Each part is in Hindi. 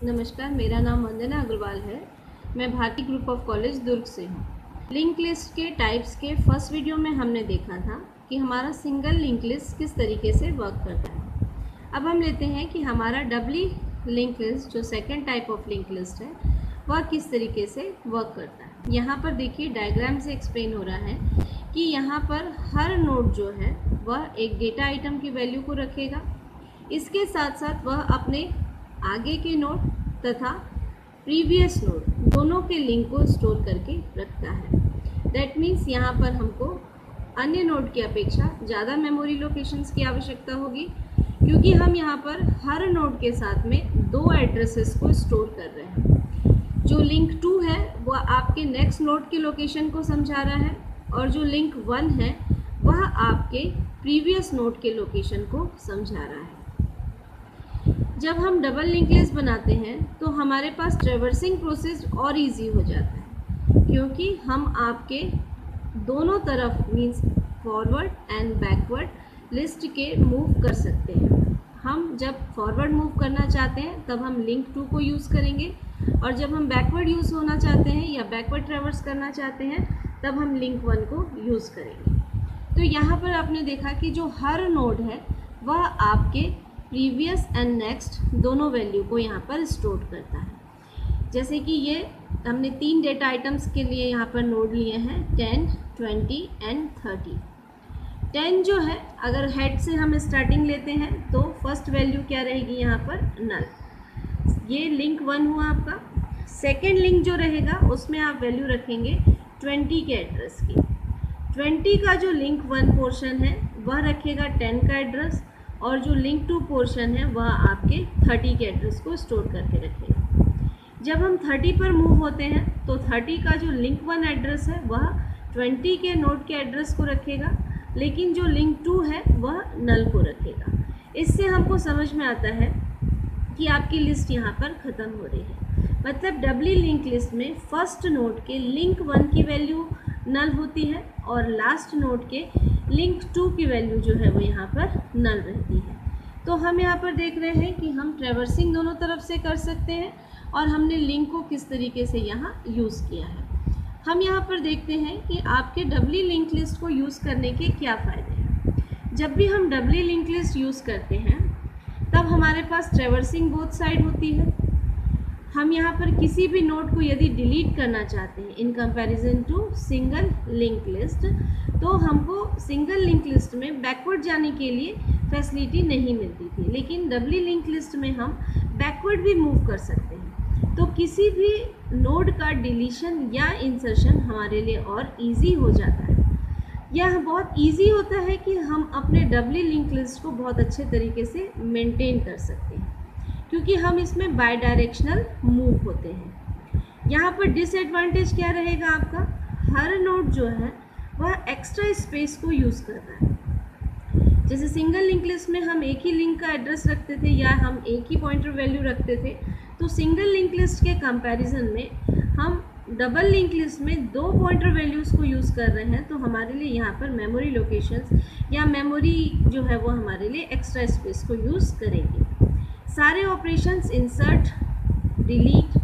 नमस्कार, मेरा नाम वंदना अग्रवाल है। मैं भारती ग्रुप ऑफ कॉलेज दुर्ग से हूँ। लिंक लिस्ट के टाइप्स के फर्स्ट वीडियो में हमने देखा था कि हमारा सिंगल लिंक लिस्ट किस तरीके से वर्क करता है। अब हम लेते हैं कि हमारा डबली लिंक लिस्ट जो second type of link list है वह किस तरीके से वर्क करता है। यहाँ पर देखिए डायग्राम से एक्सप्लेन हो रहा है कि यहाँ पर हर नोड जो है वह एक डेटा आइटम की वैल्यू को रखेगा। इसके साथ साथ वह अपने आगे के नोड तथा प्रीवियस नोड दोनों के लिंक को स्टोर करके रखता है। दैट मीन्स यहाँ पर हमको अन्य नोड की अपेक्षा ज़्यादा मेमोरी लोकेशंस की आवश्यकता होगी, क्योंकि हम यहाँ पर हर नोड के साथ में दो एड्रेसेस को स्टोर कर रहे हैं। जो लिंक 2 है वह आपके नेक्स्ट नोड की लोकेशन को समझा रहा है और जो लिंक 1 है वह आपके प्रीवियस नोड के लोकेशन को समझा रहा है। जब हम डबल लिंक लिस्ट बनाते हैं तो हमारे पास ट्रैवर्सिंग प्रोसेस और इजी हो जाता है, क्योंकि हम आपके दोनों तरफ means forward and backward list के मूव कर सकते हैं। हम जब फॉरवर्ड मूव करना चाहते हैं तब हम लिंक 2 को यूज़ करेंगे, और जब हम बैकवर्ड यूज़ होना चाहते हैं या बैकवर्ड ट्रैवर्स करना चाहते हैं तब हम लिंक 1 को यूज़ करेंगे। तो यहाँ पर आपने देखा कि जो हर नोड है वह आपके प्रीवियस एंड नेक्स्ट दोनों वैल्यू को यहाँ पर स्टोर करता है। जैसे कि ये हमने 3 डेटा आइटम्स के लिए यहाँ पर नोड लिए हैं 10, 20 एंड 30। 10 जो है अगर हेड से हम स्टार्टिंग लेते हैं तो फर्स्ट वैल्यू क्या रहेगी यहाँ पर नल। ये लिंक 1 हुआ आपका। सेकेंड लिंक जो रहेगा उसमें आप वैल्यू रखेंगे 20 के एड्रेस की। 20 का जो लिंक 1 पोर्शन है वह रखेगा 10 का एड्रेस, और जो लिंक 2 पोर्शन है वह आपके 30 के एड्रेस को स्टोर करके रखेगा। जब हम 30 पर मूव होते हैं तो 30 का जो लिंक 1 एड्रेस है वह 20 के नोड के एड्रेस को रखेगा, लेकिन जो लिंक 2 है वह नल को रखेगा। इससे हमको समझ में आता है कि आपकी लिस्ट यहाँ पर ख़त्म हो रही है। मतलब डबली लिंक लिस्ट में फर्स्ट नोड के लिंक 1 की वैल्यू नल होती है और लास्ट नोड के लिंक 2 की वैल्यू जो है वो यहाँ पर नल रहती है। तो हम यहाँ पर देख रहे हैं कि हम ट्रैवर्सिंग दोनों तरफ से कर सकते हैं और हमने लिंक को किस तरीके से यहाँ यूज़ किया है। हम यहाँ पर देखते हैं कि आपके डबली लिंक लिस्ट को यूज़ करने के क्या फ़ायदे हैं। जब भी हम डबली लिंक लिस्ट यूज़ करते हैं तब हमारे पास ट्रैवर्सिंग बोथ साइड होती है। हम यहाँ पर किसी भी नोड को यदि डिलीट करना चाहते हैं in comparison to single link list, तो हमको सिंगल लिंक लिस्ट में बैकवर्ड जाने के लिए फैसिलिटी नहीं मिलती थी, लेकिन डबली लिंक लिस्ट में हम बैकवर्ड भी मूव कर सकते हैं। तो किसी भी नोड का डिलीशन या इंसर्शन हमारे लिए और इजी हो जाता है। यह बहुत इजी होता है कि हम अपने डबली लिंक लिस्ट को बहुत अच्छे तरीके से मेंटेन कर सकते हैं, क्योंकि हम इसमें बाय डायरेक्शनल मूव होते हैं। यहाँ पर डिसएडवांटेज क्या रहेगा आपका, हर नोड जो है वह एक्स्ट्रा स्पेस को यूज़ कर रहा है। जैसे सिंगल लिंक लिस्ट में हम एक ही लिंक का एड्रेस रखते थे या हम एक ही पॉइंटर वैल्यू रखते थे, तो सिंगल लिंक लिस्ट के कंपैरिजन में हम डबल लिंक लिस्ट में 2 पॉइंटर वैल्यूज़ को यूज़ कर रहे हैं। तो हमारे लिए यहाँ पर मेमोरी लोकेशंस या मेमोरी जो है वो हमारे लिए एक्स्ट्रा स्पेस को यूज़ करेंगे। सारे ऑपरेशंस इंसर्ट, डिलीट,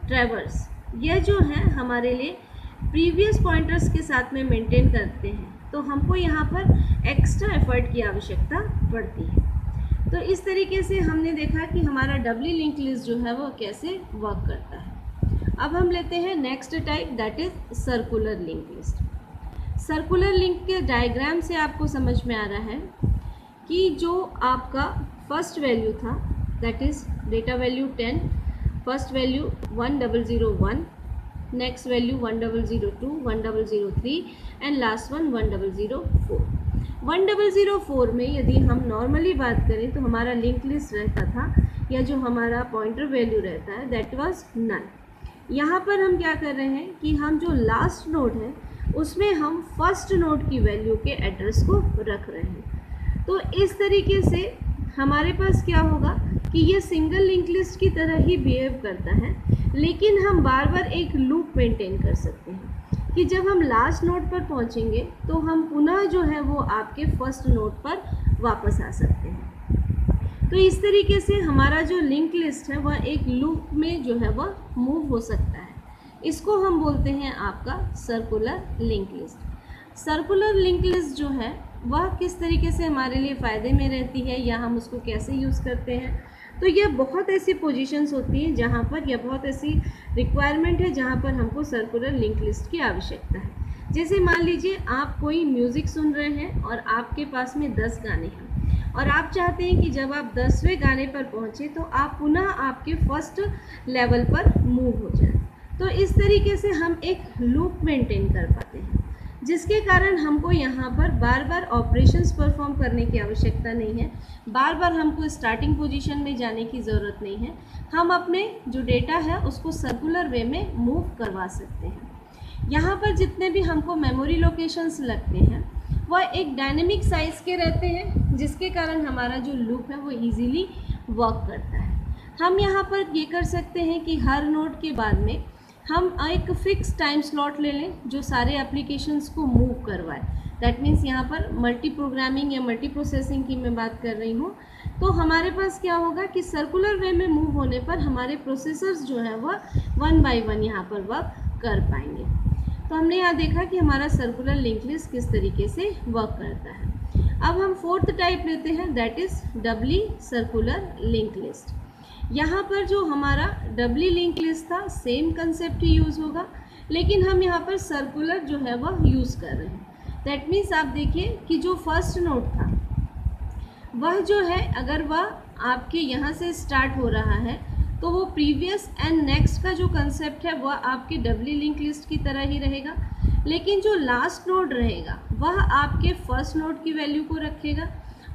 ट्रैवर्स यह जो है हमारे लिए प्रीवियस पॉइंटर्स के साथ में मेंटेन करते हैं, तो हमको यहाँ पर एक्स्ट्रा एफर्ट की आवश्यकता पड़ती है। तो इस तरीके से हमने देखा कि हमारा डबली लिंक लिस्ट जो है वो कैसे वर्क करता है। अब हम लेते हैं next type, that is circular link list. Circular link के डायग्राम से आपको समझ में आ रहा है कि जो आपका फर्स्ट वैल्यू था that is data value 10, first value 1001, next value 1002, 1003 and last one 1004। 1004 में यदि हम नॉर्मली बात करें तो हमारा लिंक लिस्ट रहता था या जो हमारा पॉइंटर वैल्यू रहता है दैट वाज नल। यहाँ पर हम क्या कर रहे हैं कि हम जो लास्ट नोड है उसमें हम फर्स्ट नोड की वैल्यू के एड्रेस को रख रहे हैं। तो इस तरीके से हमारे पास क्या होगा कि ये सिंगल लिंक लिस्ट की तरह ही बिहेव करता है, लेकिन हम बार बार एक लूप मेंटेन कर सकते हैं कि जब हम लास्ट नोड पर पहुंचेंगे तो हम पुनः जो है वो आपके फर्स्ट नोड पर वापस आ सकते हैं। तो इस तरीके से हमारा जो लिंक लिस्ट है वह एक लूप में जो है वह मूव हो सकता है। इसको हम बोलते हैं आपका circular link list. Circular link list जो है वह किस तरीके से हमारे लिए फ़ायदे में रहती है या हम उसको कैसे यूज़ करते हैं। तो यह बहुत ऐसी पोजीशंस होती हैं जहाँ पर, या बहुत ऐसी रिक्वायरमेंट है जहाँ पर हमको सर्कुलर लिंक लिस्ट की आवश्यकता है। जैसे मान लीजिए आप कोई म्यूज़िक सुन रहे हैं और आपके पास में 10 गाने हैं और आप चाहते हैं कि जब आप 10वें गाने पर पहुँचे तो आप पुनः आपके फर्स्ट लेवल पर मूव हो जाए। तो इस तरीके से हम एक लूप मेंटेन कर पाते हैं, जिसके कारण हमको यहाँ पर बार बार ऑपरेशंस परफॉर्म करने की आवश्यकता नहीं है, बार बार हमको स्टार्टिंग पोजीशन में जाने की ज़रूरत नहीं है। हम अपने जो डेटा है उसको सर्कुलर वे में मूव करवा सकते हैं। यहाँ पर जितने भी हमको मेमोरी लोकेशंस लगते हैं वह एक डायनेमिक साइज़ के रहते हैं, जिसके कारण हमारा जो लूप है वो ईजीली वर्क करता है। हम यहाँ पर ये कर सकते हैं कि हर नोड के बाद में हम एक फिक्स टाइम स्लॉट ले लें जो सारे एप्लीकेशंस को मूव करवाए। दैट मीन्स यहाँ पर मल्टी प्रोग्रामिंग या मल्टी प्रोसेसिंग की मैं बात कर रही हूँ। तो हमारे पास क्या होगा कि सर्कुलर वे में मूव होने पर हमारे प्रोसेसर्स जो है वह 1 बाय 1 यहाँ पर वर्क कर पाएंगे। तो हमने यहाँ देखा कि हमारा सर्कुलर लिंक लिस्ट किस तरीके से वर्क करता है। अब हम फोर्थ टाइप लेते हैं, that is doubly circular link list. यहाँ पर जो हमारा डबली लिंक लिस्ट था सेम कंसेप्ट ही यूज़ होगा, लेकिन हम यहाँ पर सर्कुलर जो है वह यूज़ कर रहे हैं। दैट मीन्स आप देखिए कि जो फर्स्ट नोड था वह जो है अगर वह आपके यहाँ से स्टार्ट हो रहा है तो वो प्रीवियस एंड नेक्स्ट का जो कंसेप्ट है वह आपके डबली लिंक लिस्ट की तरह ही रहेगा, लेकिन जो लास्ट नोड रहेगा वह आपके फर्स्ट नोड की वैल्यू को रखेगा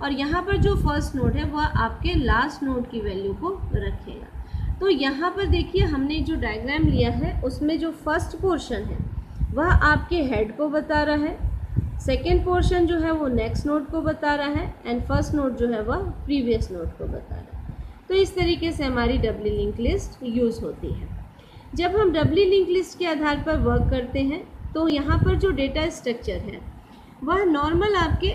और यहाँ पर जो फर्स्ट नोड है वह आपके लास्ट नोड की वैल्यू को रखेगा। तो यहाँ पर देखिए हमने जो डायग्राम लिया है उसमें जो फर्स्ट पोर्शन है वह आपके हेड को बता रहा है, सेकेंड पोर्शन जो है वो नेक्स्ट नोड को बता रहा है एंड फर्स्ट नोड जो है वह प्रीवियस नोड को बता रहा है। तो इस तरीके से हमारी डबली लिंक लिस्ट यूज़ होती है। जब हम डबली लिंक लिस्ट के आधार पर वर्क करते हैं तो यहाँ पर जो डेटा स्ट्रक्चर है वह नॉर्मल आपके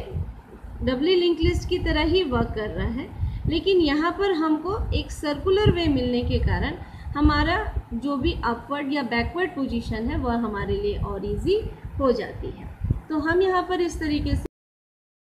डबली लिंक लिस्ट की तरह ही वर्क कर रहा है, लेकिन यहाँ पर हमको एक सर्कुलर वे मिलने के कारण हमारा जो भी अपवर्ड या बैकवर्ड पोजीशन है वह हमारे लिए और इजी हो जाती है। तो हम यहाँ पर इस तरीके से